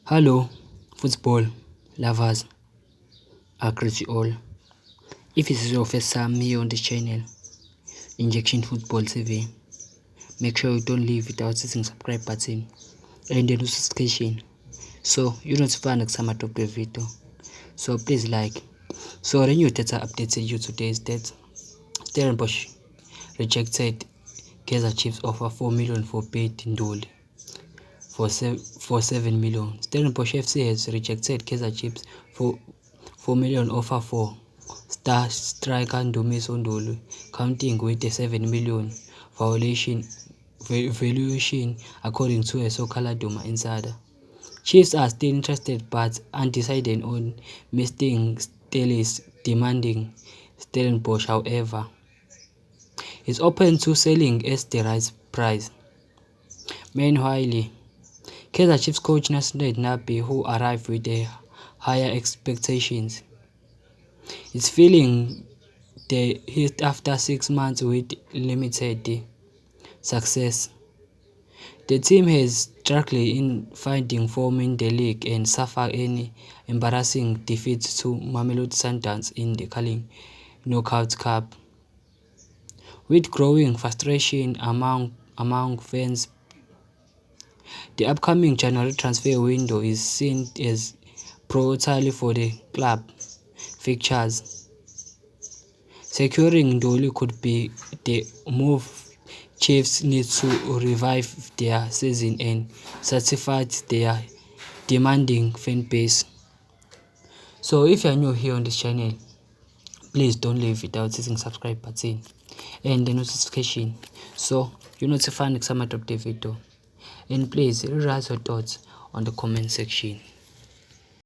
Hello, football lovers. I greet you all. If this is your first time here on this channel, Injection Football TV, make sure you don't leave without hitting subscribe button and the notification so you don't find next time I drop the video. So please like. So the new data updated you today is that Stellenbosch rejected Kaizer Chiefs offer 4 million for Pete Nduli for 7 million. Stellenbosch FC has rejected Kaizer Chiefs for 4 million offer for star striker Ndumiso Nduli, counting with a 7 million valuation according to a Soccer insider. Chiefs are still interested but undecided on Mr. Stellis demanding Stellenbosch, however, is open to selling at the right price. Meanwhile, Kaizer Chiefs coach Nasreddine Nabi, who arrived with higher expectations, is feeling the hit after 6 months with limited success. The team has struggled in finding form in the league and suffered an embarrassing defeat to Mamelodi Sundowns in the Carling Knockout Cup. With growing frustration among fans, the upcoming January transfer window is seen as pivotal for the club fixtures. Securing Nduli could be the move Chiefs need to revive their season and satisfy their demanding fan base. So if you are new here on this channel, please don't leave without hitting subscribe button and the notification so you're notified next time I drop the video. And please write your thoughts on the comment section.